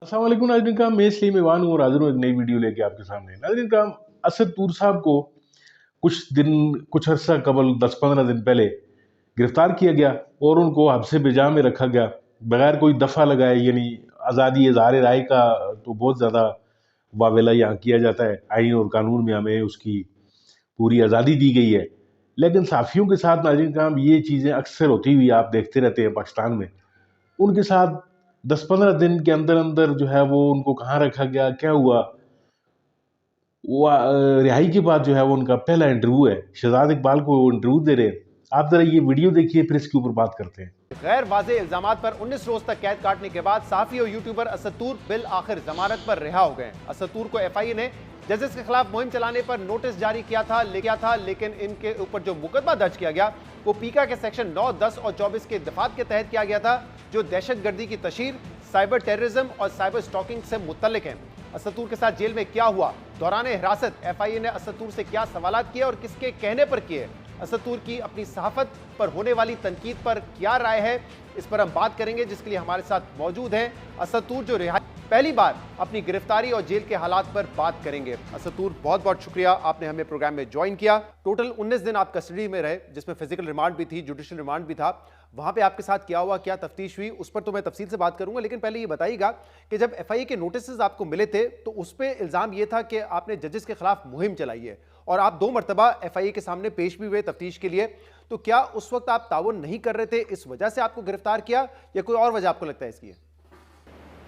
अस्सलाम वालेकुम नाज़रीन का मैं इसलिए मेवान हूँ और हाजिर हूँ एक नई वीडियो लेके आपके सामने। नाज़रीन का असद तूर साहब को कुछ अरसा कबल 10-15 दिन पहले गिरफ्तार किया गया और उनको हब्से बिजा में रखा गया बगैर कोई दफ़ा लगाए। यानी आज़ादी इज़हार राय का तो बहुत ज़्यादा वावेला यहाँ किया जाता है। आइन और कानून में हमें उसकी पूरी आज़ादी दी गई है, लेकिन सहाफ़ियों के साथ नाज़रीन का ये चीज़ें अक्सर होती हुई आप देखते रहते हैं पाकिस्तान में। उनके साथ 10-15 दिन के अंदर अंदर जो है वो उनको कहाँ रखा गया, क्या हुआ, वो रिहाई के बाद जो है वो उनका पहला इंटरव्यू है। शहजाद इकबाल को वो इंटरव्यू दे रहे हैं। आप जरा ये वीडियो देखिए, फिर इसके ऊपर बात करते हैं। गैर वाज़ेह इल्जामात पर 19 रोज तक कैद काटने के बाद साफी और यूट्यूबर असद तूर बिल आखिर जमानत पर रिहा हो गए। असद तूर को एफआईए ने जजेस के खिलाफ मुहिम चलाने पर नोटिस जारी किया था, लेकिन इनके ऊपर जो मुकदमा दर्ज किया गया वो पीका के सेक्शन 9, 10 और 24 के दफात के तहत किया गया था, जो दहशतगर्दी की तशहीर, साइबर टेररिज्म और साइबर स्टॉकिंग से मुतल्लिक है। असद तूर के साथ जेल में क्या हुआ, दौरान हिरासत एफआईए ने असद तूर से क्या सवालात किए और किसके कहने पर किए, असद तूर की अपनी सहाफत पर होने वाली तनकीद पर क्या राय है, इस पर हम बात करेंगे, जिसके लिए हमारे साथ मौजूद हैं असद तूर, जो रिहाई पहली बार अपनी गिरफ्तारी और जेल के हालात पर बात करेंगे। असद तूर, बहुत बहुत शुक्रिया, आपने हमें प्रोग्राम में ज्वाइन किया। टोटल 19 दिन आप कस्टडी में रहे, जिसमें फिजिकल रिमांड भी थी, जुडिशियल रिमांड भी था। वहां पे आपके साथ क्या हुआ, क्या तफ्तीश हुई, उस पर तो मैं तफसील से बात करूंगा, लेकिन पहले ये बताइएगा कि जब एफआईए के नोटिस आपको मिले थे तो उस पर इल्जाम ये था कि आपने जजेस के खिलाफ मुहिम चलाई है और आप 2 मरतबा एफआईए के सामने पेश भी हुए तफ्तीश के लिए। तो क्या उस वक्त आप ताउन नहीं कर रहे थे, इस वजह से आपको गिरफ्तार किया, या कोई और वजह आपको लगता है इसकी?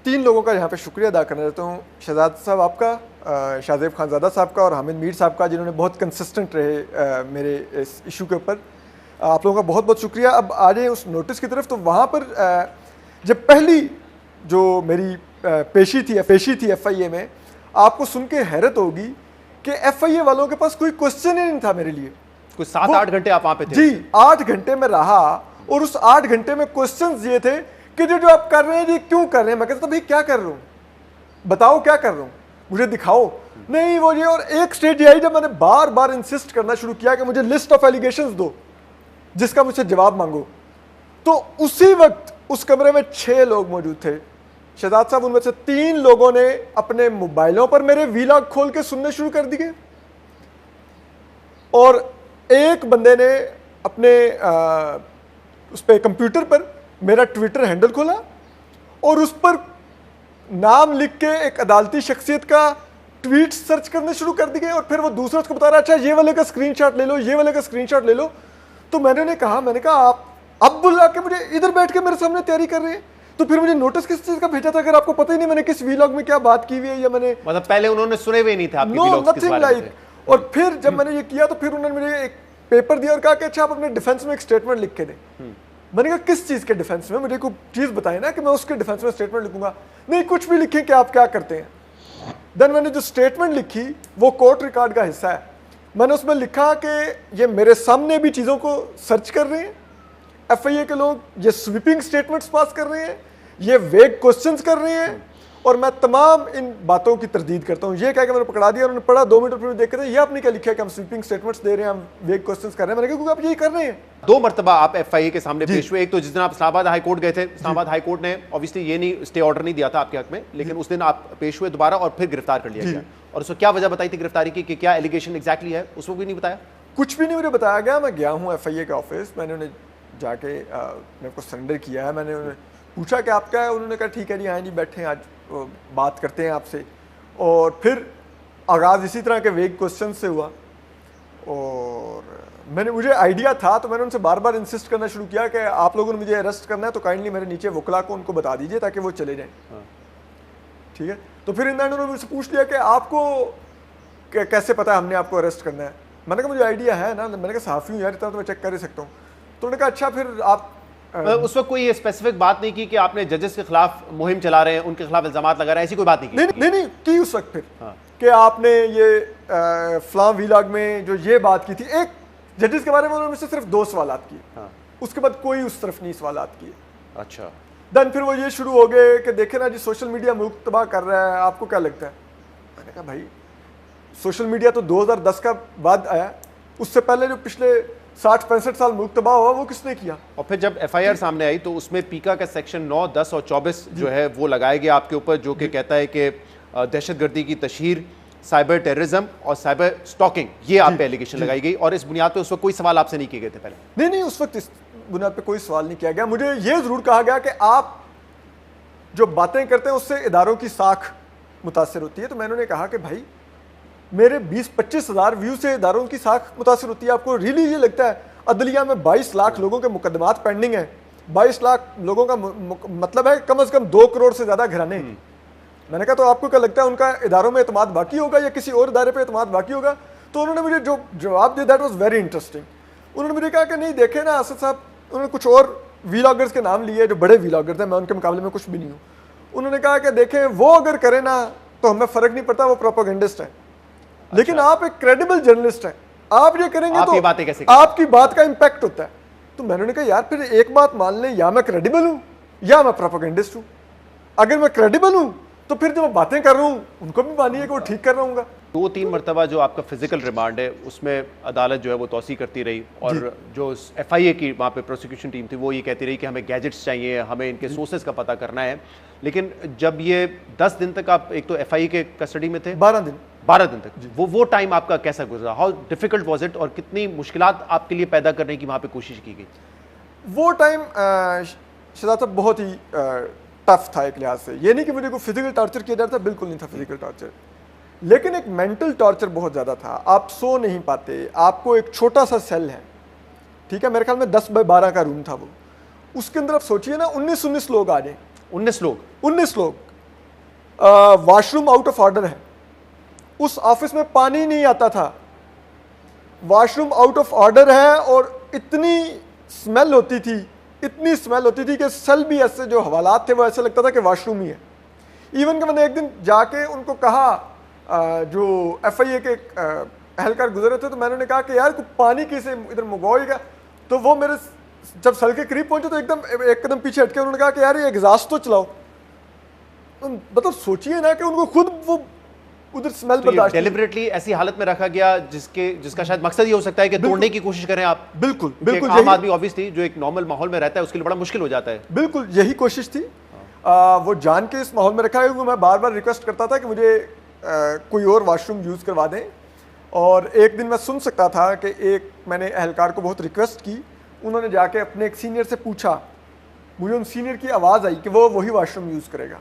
3 लोगों का यहाँ पे शुक्रिया अदा करना चाहता हूँ। शहजाद साहब आपका, शाहजेब खानज़ादा साहब का और हामिद मीर साहब का, जिन्होंने बहुत कंसिस्टेंट रहे मेरे इस इशू के ऊपर। आप लोगों का बहुत बहुत शुक्रिया। अब आ जाए उस नोटिस की तरफ। तो वहाँ पर जब पहली जो मेरी पेशी थी एफआईए में, आपको सुन के हैरत होगी कि एफआईए वालों के पास कोई क्वेश्चन ही नहीं था मेरे लिए। कुछ 7-8 घंटे आप वहाँ पे थे? जी, 8 घंटे में रहा और उस 8 घंटे में क्वेश्चंस ये थे कि जो आप कर रहे हैं ये क्यों कर रहे हैं। मैं कहता था भाई क्या कर रहा हूँ, बताओ क्या कर रहा हूँ, मुझे दिखाओ। नहीं वो ये। और एक स्टेज ये आई जब मैंने बार बार इंसिस्ट करना शुरू किया कि मुझे लिस्ट ऑफ एलिगेशंस दो जिसका मुझसे जवाब मांगो। तो उसी वक्त उस कमरे में 6 लोग मौजूद थे। शहजाद साहब, उनमें से 3 लोगों ने अपने मोबाइलों पर मेरे वीलॉग खोल के सुनने शुरू कर दिए और एक बंदे ने अपने उस पर कंप्यूटर पर मेरा ट्विटर हैंडल खोला और उस पर नाम लिख के एक अदालती शख्सियत का ट्वीट सर्च करने शुरू कर दिए। और फिर वो दूसरा उसको बता रहा, अच्छा ये वाले का स्क्रीनशॉट ले लो, ये वाले का स्क्रीनशॉट ले लो। तो मैंने कहा आप अब बुला के मुझे इधर बैठ के मेरे सामने तैयारी कर रहे हैं, तो फिर मुझे नोटिस किस चीज का भेजा था अगर आपको पता ही नहीं मैंने किस वीलॉग में क्या बात की हुई है, या मैंने मतलब पहले उन्होंने सुने हुए नहीं थे आपके वीलॉग्स किस बारे में? और फिर जब मैंने ये किया तो फिर उन्होंने मुझे एक पेपर दिया और कहा कि अच्छा आप अपने डिफेंस में एक स्टेटमेंट लिख के दें। मैंने कहा किस चीज के डिफेंस में, मुझे कोई चीज बताए ना कि मैं उसके डिफेंस में स्टेटमेंट लिखूंगा। नहीं, कुछ भी लिखें कि आप क्या करते हैं। देन मैंने जो स्टेटमेंट लिखी वो कोर्ट रिकॉर्ड का हिस्सा है। मैंने उसमें लिखा कि ये मेरे सामने भी चीज़ों को सर्च कर रहे हैं एफआईए के लोग, ये स्वीपिंग स्टेटमेंट्स पास कर रहे हैं, ये वेग क्वेश्चंस कर रहे हैं और मैं तमाम इन बातों की तरदीद करता हूँ। ये कह के मैंने पकड़ा दिया, उन्होंने पढ़ा 2 मिनट फिर देख के ये आपने क्या लिखा है कि हम स्वीपिंग स्टेटमेंट्स दे रहे हैं, हम वेग क्वेश्चंस कर रहे हैं। मैंने कहा क्योंकि आप यही कर रहे हैं। 2 मरतबा आप एफआईए के सामने पेश हुए। एक तो जिस दिन आप इस्लामाबाद हाई कोर्ट गए थे, इस्लामाबाद हाई कोर्ट ने ऑब्वियसली ये नहीं स्टे ऑर्डर नहीं दिया था आपके हक में, लेकिन उस दिन आप पेश हुए दोबारा और फिर गिरफ्तार कर लिया गया। और उसको क्या वजह बताई थी गिरफ्तारी की, कि क्या एलिगेशन एग्जैक्टली है, उसको भी नहीं बताया? कुछ भी नहीं मुझे बताया गया। मैं गया हूँ एफआईए के ऑफिस, मैंने उन्हें जाके मेरे को सरेंडर किया है। मैंने उन्हें पूछा कि आप क्या है, उन्होंने कहा ठीक है जी, आए जी बैठे हैं, आज बात करते हैं आपसे। और फिर आगाज़ इसी तरह के वेग क्वेश्चन से हुआ और मुझे आइडिया था तो मैंने उनसे बार बार इंसिस्ट करना शुरू किया कि आप लोगों ने मुझे अरेस्ट करना है तो काइंडली मेरे नीचे वकला को उनको बता दीजिए ताकि वो चले जाएं। ठीक है, तो फिर उन्होंने मुझसे पूछ लिया कि आपको कैसे पता है हमने आपको अरेस्ट करना है। मैंने कहा मुझे आइडिया है ना, मैंने कहा सहाफ़ी हूँ यार, इतना तो मैं चेक कर ही सकता हूँ। तो उन्होंने कहा अच्छा फिर आप उस वक्त कोई ये स्पेसिफिक बात नहीं की कि आपने जजेस के खिलाफ मुहिम चला रहे हैं, उनके खिलाफ इल्जामात लगा रहे हैं, ऐसी कोई बात नहीं की? नहीं की उस वक्त फिर कि आपने ये फलां वीलॉग में जो ये बात की थी। एक जजेस के बारे में उन्होंने सिर्फ 2 सवालात किए, उसके बाद कोई उस तरफ नहीं सवालात किए। अच्छा, देन फिर वो ये शुरू हो गए कि देखे ना जी सोशल मीडिया मुल्क तबाह कर रहा है, आपको क्या लगता है? मैंने कहा भाई सोशल मीडिया तो 2010 का बाद आया, उससे पहले जो पिछले 60-65 साल मुल्क तबाह हुआ, वो किसने किया? और फिर जब एफआईआर सामने आई तो उसमें पीका का सेक्शन 9, 10 और 24 जो है वो लगाया गया आपके ऊपर, जो कि कहता है कि दहशतगर्दी की तशहीर, साइबर टेररिज्म और साइबर स्टॉकिंग, ये आप पे एलिगेशन लगाई गई। और इस बुनियाद पे उस वक्त कोई सवाल आपसे नहीं किए गए थे पहले? नहीं, उस वक्त इस बुनियाद पे कोई सवाल नहीं किया गया। मुझे ये जरूर कहा गया कि आप जो बातें करते हैं उससे इदारों की साख मुतासर होती है। तो मैंने उन्हें कहा कि भाई मेरे 20-25 हज़ार व्यू से इदारों की साख मुतासर होती है, आपको रियली ये लगता है? अदलिया में 22 लाख लोगों के मुकदमात पेंडिंग हैं, 22 लाख लोगों का मतलब है कम से कम 2 करोड़ से ज्यादा घराने। मैंने कहा तो आपको क्या लगता है उनका इदारों में एतमाद बाकी होगा या किसी और इदारे पे एतमाद बाकी होगा? तो उन्होंने मुझे जो जवाब दिया दैट वाज वेरी इंटरेस्टिंग। उन्होंने मुझे कहा कि नहीं देखे ना असद साहब, उन्होंने कुछ और वीलॉगर्स के नाम लिए जो बड़े वीलॉगर्स हैं, मैं उनके मुकाबले में कुछ भी नहीं हूँ। उन्होंने कहा कि देखें वो अगर करे ना तो हमें फर्क नहीं पड़ता, वो प्रोपेगेंडिस्ट है, लेकिन आप एक क्रेडिबल जर्नलिस्ट हैं, आप ये करेंगे आप तो ये बातें कैसे आपकी बात का इंपैक्ट होता है। तो मैंने कहा यार फिर एक बात मान लें, या मैं क्रेडिबल हूं या मैं प्रोपेगेंडिस्ट हूं। अगर मैं क्रेडिबल हूं तो फिर जो मैं बातें कर रहा हूं उनको भी मानिए कि वो ठीक कर रहा हूँ। 2-3 मरतबा जो आपका फिजिकल रिमांड है उसमें अदालत जो है वो तौसी करती रही, और जो एफआईए की वहाँ पे प्रोसिक्यूशन टीम थी वो ये कहती रही कि हमें गैजेट्स चाहिए, हमें इनके सोर्सेज का पता करना है। लेकिन जब ये 10 दिन तक आप एक तो एफआईए के कस्टडी में थे, 12 दिन तक, वो टाइम आपका कैसा गुजरा? हाउ डिफिकल्ट वाज इट, और कितनी मुश्किलात आपके लिए पैदा करने की वहाँ पे कोशिश की गई? वो टाइम शहजाद साहब बहुत ही टफ था एक लिहाज से। ये नहीं कि मुझे कोई फिजिकल टॉर्चर किया जाता, बिल्कुल नहीं था फिजिकल टॉर्चर, लेकिन एक मेंटल टॉर्चर बहुत ज़्यादा था। आप सो नहीं पाते, आपको एक छोटा सा सेल है, ठीक है, मेरे ख्याल में 10 बाय 12 का रूम था वो, उसके अंदर आप सोचिए ना 19 लोग आ जाए। 19 लोग, वॉशरूम आउट ऑफ ऑर्डर है, उस ऑफिस में पानी नहीं आता था, वॉशरूम आउट ऑफ ऑर्डर है, और इतनी स्मेल होती थी कि सेल भी ऐसे जो हवालात थे वो ऐसे लगता था कि वॉशरूम ही है। इवन कि मैंने एक दिन जाके उनको कहा, जो एफआईए के एहलकार गुजरे थे, तो मैंने उन्हें कहा कि यार कुछ पानी कैसे इधर मंगवाएगा? तो वो मेरे जब सेल के करीब पहुंचे तो एकदम एक कदम पीछे हटके उन्होंने कहा कि यार ये एग्जॉस्ट तो चलाओ। तो मतलब सोचिए ना कि उनको खुद वो उधर स्मेल बर्दाश्त, डेलिबरेटली ऐसी हालत में रखा गया जिसका शायद मकसद ये हो सकता है कि तोड़ने की कोशिश करें आप। बिल्कुल आम आदमी ऑब्वियसली जो एक नॉर्मल माहौल में रहता है उसके लिए बड़ा मुश्किल हो जाता है। बिल्कुल यही कोशिश थी। वो जान के इस माहौल में रखा है। मैं बार बार रिक्वेस्ट करता था कि मुझे कोई और वॉशरूम यूज़ करवा दें, और एक दिन मैं सुन सकता था कि मैंने एहलकार को बहुत रिक्वेस्ट की, उन्होंने जाके अपने एक सीनियर से पूछा, मुझे उन सीनियर की आवाज़ आई कि वो वही वॉशरूम यूज़ करेगा।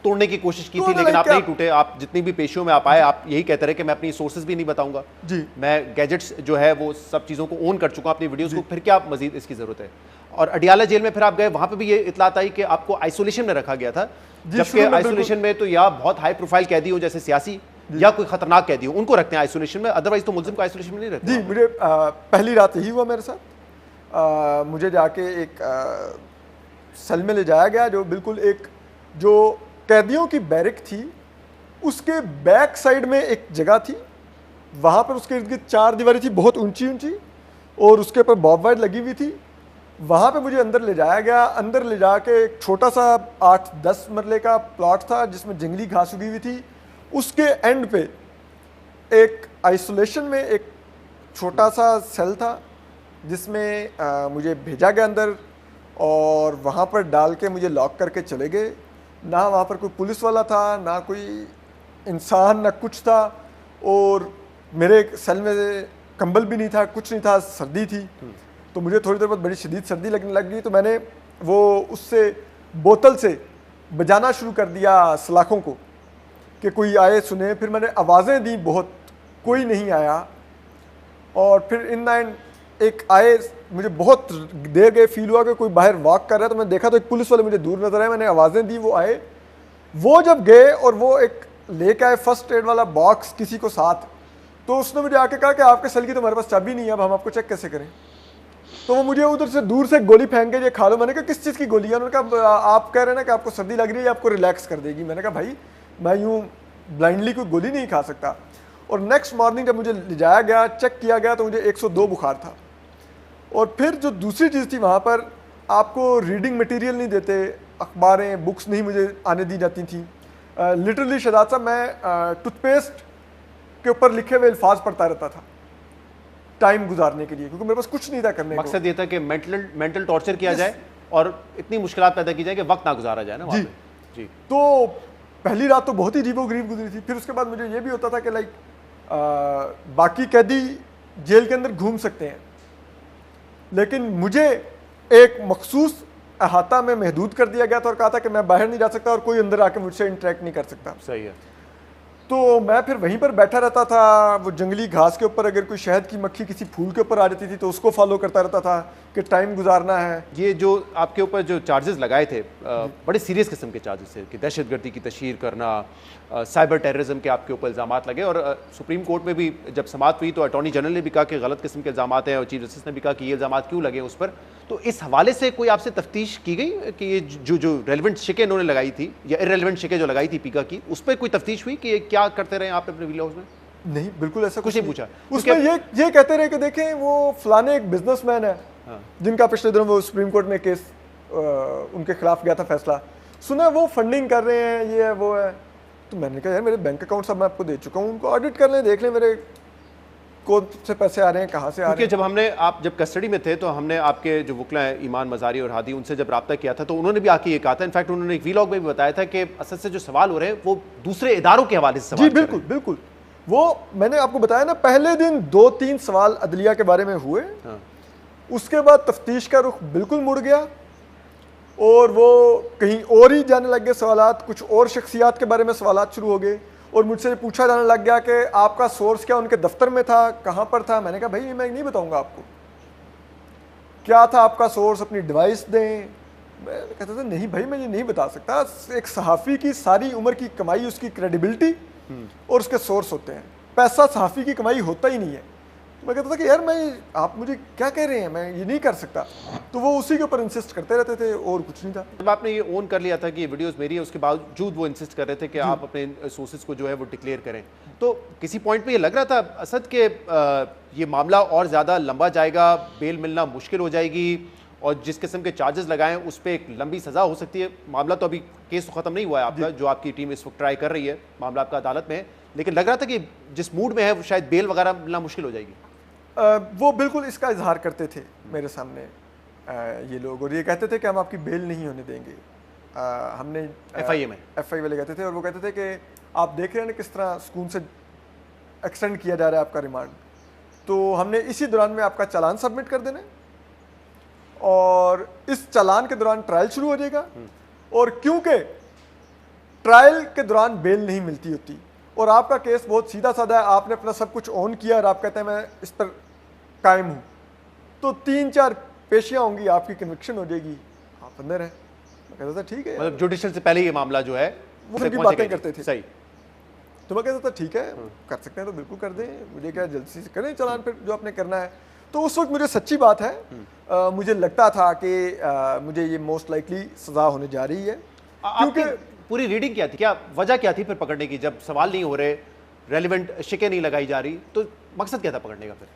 तोड़ने की कोशिश की थी लेकिन आप नहीं टूटे। आप जितनी भी पेशियों में आप आए, आप यही कहते रहे कि मैं अपनी सोर्सेज भी नहीं बताऊंगा जी, मैं गैजेट्स जो है वो सब चीज़ों को ओन कर चुका हूं अपनी वीडियोस को, फिर क्या मजीद इसकी ज़रूरत है? और अडियाला जेल में फिर आप गए, वहां पे भी ये इतलात आई कि आपको आइसोलेशन में रखा गया था, जबकि आइसोलेशन में तो या बहुत हाई प्रोफाइल कैदी हो जैसे सियासी या कोई खतरनाक कैदी हो उनको रखते हैं आइसोलेशन में, अदरवाइज तो मुल्जिम को आइसोलेशन में नहीं रखते। जी, मुझे पहली रात यही हुआ मेरे साथ। मुझे जाके एक सेल में ले जाया गया, जो बिल्कुल एक जो कैदियों की बैरिक थी उसके बैक साइड में एक जगह थी, वहाँ पर उसके इर्द गिर्द 4 दीवारें थी बहुत ऊंची ऊंची, और उसके ऊपर बॉब वाइट लगी हुई थी। वहाँ पे मुझे अंदर ले जाया गया। अंदर ले जाके एक छोटा सा 8-10 मरले का प्लॉट था जिसमें जंगली घास उगी हुई थी। उसके एंड पे एक आइसोलेशन में एक छोटा सा सेल था जिसमें मुझे भेजा गया अंदर, और वहाँ पर डाल के मुझे लॉक करके चले गए। ना वहाँ पर कोई पुलिस वाला था, ना कोई इंसान, ना कुछ था, और मेरे सेल में कंबल भी नहीं था, कुछ नहीं था, सर्दी थी। तो मुझे थोड़ी देर बाद बड़ी शदीद सर्दी लगने लग गई, तो मैंने वो उससे बोतल से बजाना शुरू कर दिया सलाखों को कि कोई आए सुने। फिर मैंने आवाज़ें दी बहुत, कोई नहीं आया। और फिर इन द एंड एक आए, मुझे बहुत देर गए फील हुआ कि कोई बाहर वॉक कर रहा है, तो मैं देखा तो एक पुलिस वाले मुझे दूर नजर आए। मैंने आवाज़ें दी, वो आए। वो जब गए और वो एक लेके आए फर्स्ट एड वाला बॉक्स किसी को साथ, तो उसने मुझे आके कहा कि आपके सेल की तो हमारे पास चाबी नहीं है, अब हम आपको चेक कैसे करें? तो वो मुझे उधर से दूर से गोली फेंक के ये खा लो। मैंने कहा किस चीज़ की गोली है? उन्होंने कहा आप कह रहे हैं ना कि आपको सर्दी लग रही है, आपको रिलैक्स कर देगी। मैंने कहा भाई मैं यूँ ब्लाइंडली कोई गोली नहीं खा सकता। और नेक्स्ट मॉर्निंग जब मुझे ले जाया गया, चेक किया गया, तो मुझे 102 बुखार था। और फिर जो दूसरी चीज़ थी, वहाँ पर आपको रीडिंग मटेरियल नहीं देते, अखबारें, बुक्स नहीं मुझे आने दी जाती थी। लिटरली शहजाद साहब, मैं टूथपेस्ट के ऊपर लिखे हुए अल्फाज पढ़ता रहता था टाइम गुजारने के लिए, क्योंकि मेरे पास कुछ नहीं था करने को। मकसद ये था कि मेंटल टॉर्चर किया जाए और इतनी मुश्किलात पैदा की जाए कि वक्त ना गुजारा जाए ना वहाँ जी। पे। जी। तो पहली रात तो बहुत ही अजीबो-गरीब गुजरी थी। फिर उसके बाद मुझे ये भी होता था कि लाइक बाकी कैदी जेल के अंदर घूम सकते हैं, लेकिन मुझे एक मखसूस अहाता में महदूद कर दिया गया था और कहा था कि मैं बाहर नहीं जा सकता और कोई अंदर आके मुझसे इंटरेक्ट नहीं कर सकता। सही है। तो मैं फिर वहीं पर बैठा रहता था, वो जंगली घास के ऊपर अगर कोई शहद की मक्खी किसी फूल के ऊपर आ जाती थी तो उसको फॉलो करता रहता था कि टाइम गुजारना है। ये जो आपके ऊपर जो चार्जेस लगाए थे बड़े सीरियस किस्म के चार्जेस थे कि दहशतगर्दी की तशहीर करना, साइबर टेररिज्म के आपके ऊपर इल्ज़ाम लगे और सुप्रीम कोर्ट में भी जब समाअत हुई तो अटॉर्नी जनरल ने भी कहा कि गलत किस्म के इल्ज़ाम हैं और चीफ जस्टिस ने भी कहा कि ये इल्ज़ाम क्यों लगे उस पर। तो इस हवाले से कोई आपसे तफ्तीश की गई कि ये जो रेलिवेंट शिकें इन्होंने लगाई थी या इररेलेवेंट शिकें जो लगाई थी पीका की, उस पर कोई तफ्तीश हुई कि ये क्या करते रहे आपने अपने व्हील हाउस में? नहीं, बिल्कुल ऐसा कुछ नहीं पूछा उसमें ये कहते रहे कि देखें वो फलाने एक बिजनेसमैन है जिनका पिछले दिनों वो सुप्रीम कोर्ट में केस उनके खिलाफ गया था फैसला, सुना वो फंडिंग कर रहे हैं, ये है वो है। तो मैंने कहा यार मेरे बैंक अकाउंट सब मैं आपको दे चुका हूँ, उनको ऑडिट कर लें, देख लें मेरे कौन से पैसे आ रहे हैं, कहाँ से आ रहे हैं। जब आप जब कस्टडी में थे तो हमने आपके जो वकला हैं ईमान मजारी और हादी, उनसे जब रब्ता किया था तो उन्होंने भी आके ये कहा था, इनफैक्ट उन्होंने एक वीलॉग में भी बताया था कि असद से जो सवाल हो रहे हैं वो दूसरे इदारों के हवाले से सवाल जी बिल्कुल बिल्कुल। वो मैंने आपको बताया ना, पहले दिन 2-3 सवाल अदलिया के बारे में हुए, उसके बाद तफ्तीश का रुख बिल्कुल मुड़ गया और वो कहीं और ही जाने लग गए सवालात, कुछ और शख्सियात के बारे में सवालात शुरू हो गए और मुझसे पूछा जाने लग गया कि आपका सोर्स क्या उनके दफ्तर में था, कहाँ पर था। मैंने कहा भाई मैं नहीं बताऊंगा आपको क्या था आपका सोर्स, अपनी डिवाइस दें। मैं कहता था नहीं भाई मैं ये नहीं बता सकता। एक सहाफ़ी की सारी उम्र की कमाई उसकी क्रेडिबिलिटी और उसके सोर्स होते हैं, पैसा सहाफ़ी की कमाई होता ही नहीं है। मैं कहता था कि यार आप मुझे क्या कह रहे हैं, मैं ये नहीं कर सकता। तो वो उसी के ऊपर इंसिस्ट करते रहते थे और कुछ नहीं था। जब आपने ये ओन कर लिया था कि ये वीडियोस मेरी है, उसके बावजूद वो इंसिस्ट कर रहे थे कि आप अपने सोर्सेज को जो है वो डिक्लेयर करें, तो किसी पॉइंट पे ये लग रहा था असद के ये मामला और ज़्यादा लंबा जाएगा, बेल मिलना मुश्किल हो जाएगी और जिस किस्म के चार्जेस लगाएं उस पर एक लंबी सज़ा हो सकती है। मामला तो अभी केस तो ख़त्म नहीं हुआ है आपका, जो आपकी टीम इस वक्त ट्राई कर रही है, मामला आपका अदालत में है, लेकिन लग रहा था कि जिस मूड में है शायद बेल वगैरह मिलना मुश्किल हो जाएगी। वो बिल्कुल इसका इजहार करते थे मेरे सामने ये लोग, और ये कहते थे कि हम आपकी बेल नहीं होने देंगे। हमने FIA वाले कहते थे, और वो कहते थे कि आप देख रहे हैं ना किस तरह सुकून से एक्सटेंड किया जा रहा है आपका रिमांड, तो हमने इसी दौरान में आपका चालान सबमिट कर देना है और इस चालान के दौरान ट्रायल शुरू हो जाएगा। और क्योंकि ट्रायल के दौरान बेल नहीं मिलती होती और आपका केस बहुत सीधा साधा है, आपने अपना सब कुछ ऑन किया और आप कहते हैं मैं इस पर कायम हूँ, तो 3-4 पेशियाँ होंगी, आपकी कन्विक्शन हो जाएगी, आप अंदर हैं। मैं कहता था ठीक है, मतलब जुडिशल से पहले ये मामला जो है वो उनकी बातें करते थे। सही। तो मैं कहता था ठीक है कर सकते हैं तो बिल्कुल कर दें, मुझे क्या जल्दी से करें चालान पर जो आपने करना है। तो उस वक्त मुझे सच्ची बात है मुझे लगता था कि मुझे ये मोस्ट लाइकली सज़ा होने जा रही है। क्योंकि पूरी रीडिंग क्या थी, क्या वजह क्या थी फिर पकड़ने की? जब सवाल नहीं हो रहे, रेलिवेंट शिकें नहीं लगाई जा रही, तो मकसद क्या था पकड़ने का? फिर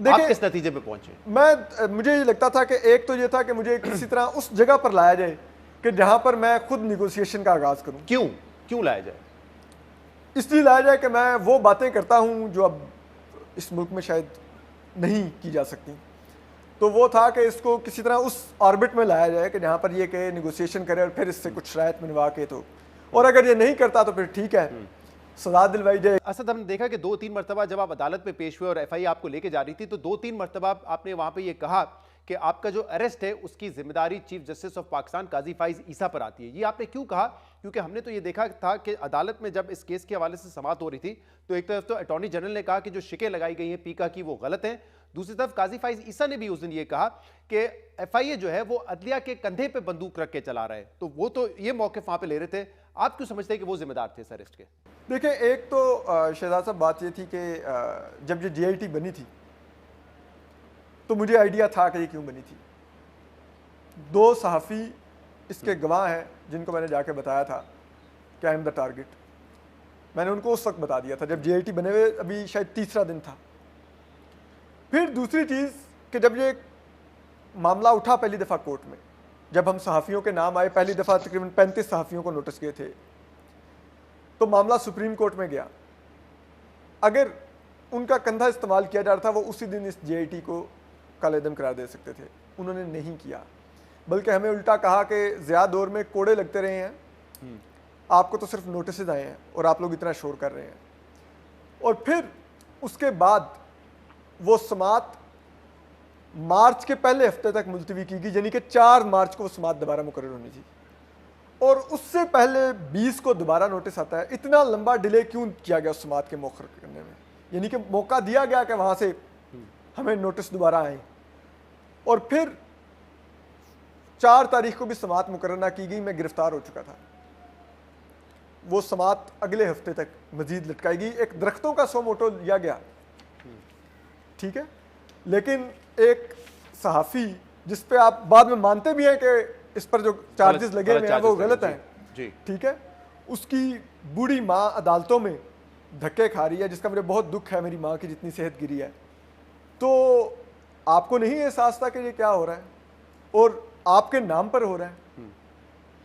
आप किस नतीजे पे पहुंचे? मुझे ये लगता था कि एक तो ये था कि मुझे किसी तरह उस जगह पर लाया जाए कि जहां पर मैं खुद निगोशिएशन का आगाज करूं। क्यों लाया जाए? इसलिए लाया जाए कि मैं वो बातें करता हूं जो अब इस मुल्क में शायद नहीं की जा सकती। तो वो था कि इसको किसी तरह उस ऑर्बिट में लाया जाए कि जहाँ पर ये कि निगोशिएशन करे और फिर इससे कुछ शरायत मनवा के, तो और अगर ये नहीं करता तो फिर ठीक है सजा दिलवाई जाए। असद, हमने देखा कि 2-3 मरतबा जब आप अदालत में पेश हुए और FIA आपको लेके जा रही थी तो 2-3 मरतबा आपने वहाँ पे ये कहा कि आपका जो अरेस्ट है उसकी जिम्मेदारी चीफ जस्टिस ऑफ पाकिस्तान काजी फाइज ईसा पर आती है। ये आपने क्यों कहा? क्योंकि हमने तो ये देखा था कि अदालत में जब इस केस के हवाले से समाअत हो रही थी तो एक तरफ तो अटॉर्नी जनरल ने कहा कि जो शिकें लगाई गई हैं पीका की वो गलत हैं, दूसरी तरफ काजी फाइज ईसा ने भी उस दिन ये कहा कि FIA जो है वो अदलिया के कंधे पे बंदूक रख के चला रहा है। तो वो तो ये मौक़िफ़ वहाँ पे ले रहे थे, आप क्यों समझते हैं कि वो जिम्मेदार थे इस अरेस्ट के? देखिए, एक तो शहजाद साहब बात ये थी कि जब ये GIT बनी थी तो मुझे आइडिया था कि ये क्यों बनी थी। 2 सहाफ़ी इसके गवाह हैं जिनको मैंने जाके बताया था कि आई एम द टारगेट। मैंने उनको उस वक्त बता दिया था जब GIT बने हुए अभी शायद 3रा दिन था। फिर दूसरी चीज़ कि जब ये मामला उठा पहली दफ़ा कोर्ट में, जब हम सहाफ़ियों के नाम आए, पहली दफ़ा तकरीबन 35 सहाफ़ियों को नोटिस किए थे, तो मामला सुप्रीम कोर्ट में गया। अगर उनका कंधा इस्तेमाल किया जा रहा था, वो उसी दिन इस JIT को कालेदम करार दे सकते थे। उन्होंने नहीं किया, बल्कि हमें उल्टा कहा कि ज़िया दौर में कोड़े लगते रहे हैं, आपको तो सिर्फ नोटिस आए हैं और आप लोग इतना शोर कर रहे हैं। और फिर उसके बाद वो समात मार्च के पहले हफ्ते तक मुलतवी की गई, यानी कि 4 मार्च को वो समात दोबारा मुकर्रर होनी थी, और उससे पहले 20 को दोबारा नोटिस आता है। इतना लंबा डिले क्यों किया गया उस समात के मुकर्रर करने में? यानी कि मौका दिया गया कि वहाँ से हमें नोटिस दोबारा आए, और फिर 4 तारीख को भी समात मुकर्रर ना की गई। मैं गिरफ्तार हो चुका था। वो समात अगले हफ्ते तक मजीद लटकाई गई। एक दरख्तों का सो मोटो लिया गया, ठीक है, लेकिन एक सहाफ़ी जिस पे आप बाद में मानते भी हैं कि इस पर जो चार्जेस लगे हुए हैं वो गलत हैं, ठीक है, उसकी बूढ़ी माँ अदालतों में धक्के खा रही है, जिसका मुझे बहुत दुख है। मेरी माँ की जितनी सेहत गिरी है, तो आपको नहीं एहसास था कि ये क्या हो रहा है और आपके नाम पर हो रहा है?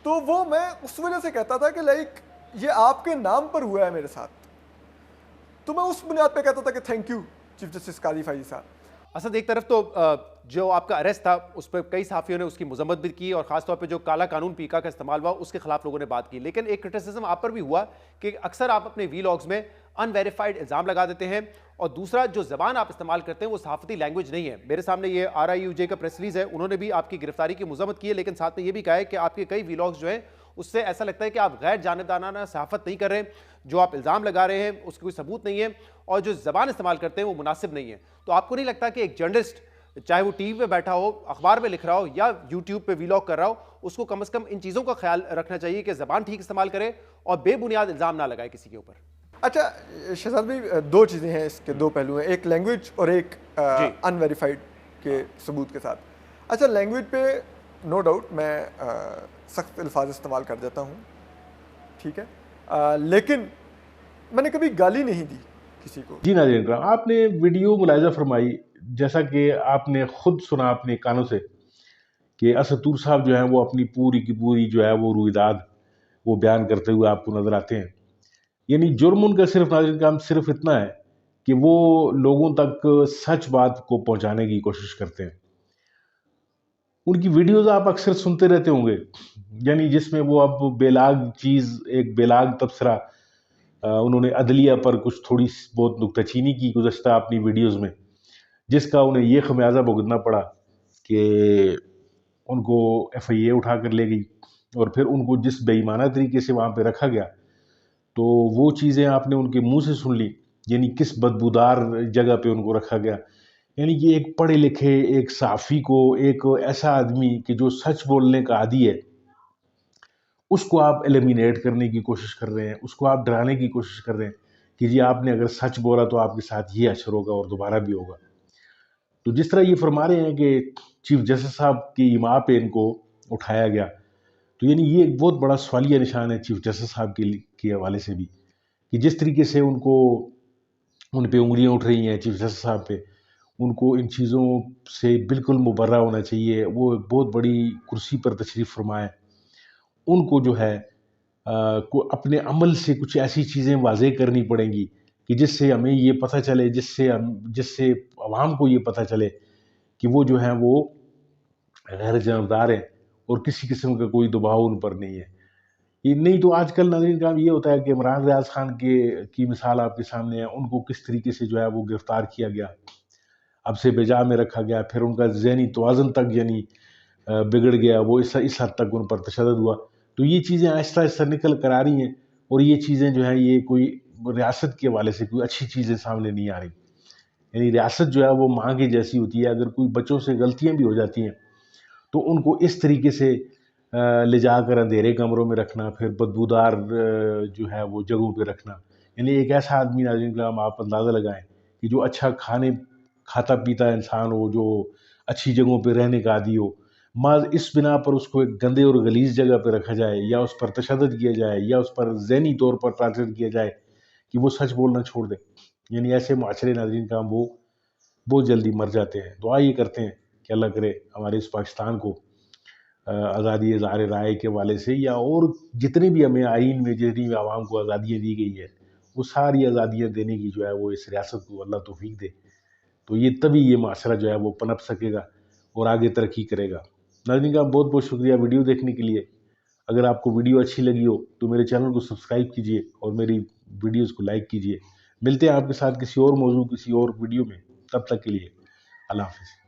तो वो मैं उस वजह से कहता था कि लाइक ये आपके नाम पर हुआ है मेरे साथ, तो मैं उस बुनियाद पे कहता था कि थैंक यू चीफ जस्टिस काजी फाइजी साहब। असद, एक तरफ तो जो आपका अरेस्ट था उस पर कई साफियों ने उसकी मजम्मत भी की और खासतौर पे जो काला कानून पीका का इस्तेमाल हुआ उसके खिलाफ लोगों ने बात की, लेकिन एक क्रिटिसिज्म आप पर भी हुआ कि अक्सर आप अपने वीलॉग्स में अनवेरीफाइड इल्ज़ाम लगा देते हैं, और दूसरा जो जबान आप इस्तेमाल करते हैं वो सहाफती लैंग्वेज नहीं है। मेरे सामने ये RIUJ का प्रेस रिलीज है, उन्होंने भी आपकी गिरफ्तारी की मजम्मत की है, लेकिन साथ में ये भी कहा है कि आपके कई वीलॉग्स जो हैं उससे ऐसा लगता है कि आप गैर जानिबदाराना सहाफत नहीं कर रहे, जो आप इल्ज़ाम लगा रहे हैं उसके कोई सबूत नहीं है, और जो जबान इस्तेमाल करते हैं वो मुनासिब नहीं है। तो आपको नहीं लगता कि एक जर्नलिस्ट, चाहे वो टीवी पे बैठा हो, अखबार में लिख रहा हो या यूट्यूब पे वीलॉग कर रहा हो, उसको कम से कम इन चीज़ों का ख्याल रखना चाहिए कि जबान ठीक इस्तेमाल करे और बेबुनियाद इल्ज़ाम ना लगाए किसी के ऊपर? अच्छा शहजाद भाई, 2 चीज़ें हैं, इसके 2 पहलू हैं, एक लैंग्वेज और एक अनवेरीफाइड के सबूत के साथ। अच्छा, लैंग्वेज पे नो डाउट मैं सख्त अल्फाज इस्तेमाल कर देता हूँ, ठीक है, लेकिन मैंने कभी गाली नहीं दी किसी को। जी नाज़रीन, आपने वीडियो मुलाहिजा फरमाई, जैसा कि आपने खुद सुना अपने कानों से कि असद तूर साहब जो हैं वो अपनी पूरी की पूरी जो है वो रुइदाद वो बयान करते हुए आपको नजर आते हैं। यानी जुर्म उनका सिर्फ नाज़रीन काम सिर्फ इतना है कि वो लोगों तक सच बात को पहुंचाने की कोशिश करते हैं। उनकी वीडियोस आप अक्सर सुनते रहते होंगे, यानी जिसमें वो अब बेलाग चीज़, एक बेलाग तबसरा उन्होंने अदलिया पर कुछ थोड़ी बहुत नुक्ताचीनी की गुज़श्ता अपनी वीडियोस में, जिसका उन्हें ये खमियाजा भुगतना पड़ा कि उनको FIA उठा कर ले गई और फिर उनको जिस बेईमाना तरीके से वहाँ पे रखा गया, तो वो चीज़ें आपने उनके मुंह से सुन ली, यानी किस बदबूदार जगह पे उनको रखा गया। यानी कि एक पढ़े लिखे एक साफ़ी को, एक ऐसा आदमी कि जो सच बोलने का आदी है, उसको आप एलिमिनेट करने की कोशिश कर रहे हैं, उसको आप डराने की कोशिश कर रहे हैं कि जी आपने अगर सच बोला तो आपके साथ ये असर होगा और दोबारा भी होगा। तो जिस तरह ये फरमा रहे हैं कि चीफ जस्टिस साहब की इमाम पे इनको उठाया गया, तो यानी ये एक बहुत बड़ा सवालिया निशान है चीफ जस्टिस साहब के हवाले से भी, कि जिस तरीके से उनको उन पे उंगलियां उठ रही हैं चीफ जस्टिस साहब पे, उनको इन चीज़ों से बिल्कुल मुबर्रा होना चाहिए। वो एक बहुत बड़ी कुर्सी पर तशरीफ़ फरमाएं, उनको जो है को अपने अमल से कुछ ऐसी चीज़ें वाज़ेह करनी पड़ेंगी कि जिससे हमें ये पता चले, जिससे अवाम को ये पता चले कि वो जो हैं वो गैर जानबदार हैं और किसी किस्म का कोई दबाव उन पर नहीं है। ये नहीं तो आजकल नाज़रीन काम ये होता है कि इमरान रियाज खान की मिसाल आपके सामने है, उनको किस तरीके से जो है वो गिरफ्तार किया गया, अब से बेजा में रखा गया, फिर उनका ज़हनी तवाज़ुन तक यानी बिगड़ गया, वो इस हद तक उन पर तशद्दुद हुआ। तो ये चीज़ें आहिस्ता आहिस्ता निकल कर आ रही हैं और ये चीज़ें जो हैं ये कोई रियासत के हवाले से कोई अच्छी चीज़ें सामने नहीं आ रही। यानी रियासत जो है वो माँ की जैसी होती है, अगर कोई बच्चों से गलतियाँ भी हो जाती हैं तो उनको इस तरीके से ले जाकर अंधेरे कमरों में रखना, फिर बदबूदार जो है वो जगहों पे रखना। यानी एक ऐसा आदमी नाज़रीन करम आप अंदाज़ा लगाएं कि जो अच्छा खाता पीता इंसान हो, जो अच्छी जगहों पे रहने का आदी हो, माज इस बिना पर उसको एक गंदे और गलीज़ जगह पे रखा जाए या उस पर तशद्दुद किया जाए या उस पर ज़हनी तौर पर टार्चर किया जाए कि वो सच बोलना छोड़ दे। यानी ऐसे मुआशरे नाज़रीन करम वो बहुत जल्दी मर जाते हैं। दुआ ये करते हैं कि अल्लाह करे हमारे इस पाकिस्तान को आज़ादी इज़हार राय के हवाले से या और जितने भी हमें आइन में जितनी भी आवाम को आज़ादियाँ दी गई है वो सारी आज़ादियाँ देने की जो है वो इस रियासत को अल्लाह तौफीक दे, तो ये तभी ये माशरा जो है वो पनप सकेगा और आगे तरक्की करेगा। नाज़रीन का बहुत बहुत शुक्रिया वीडियो देखने के लिए। अगर आपको वीडियो अच्छी लगी हो तो मेरे चैनल को सब्सक्राइब कीजिए और मेरी वीडियोज़ को लाइक कीजिए। मिलते हैं आपके साथ किसी और मौजू किसी और वीडियो में, तब तक के लिए अल्लाह हाफ़िज़।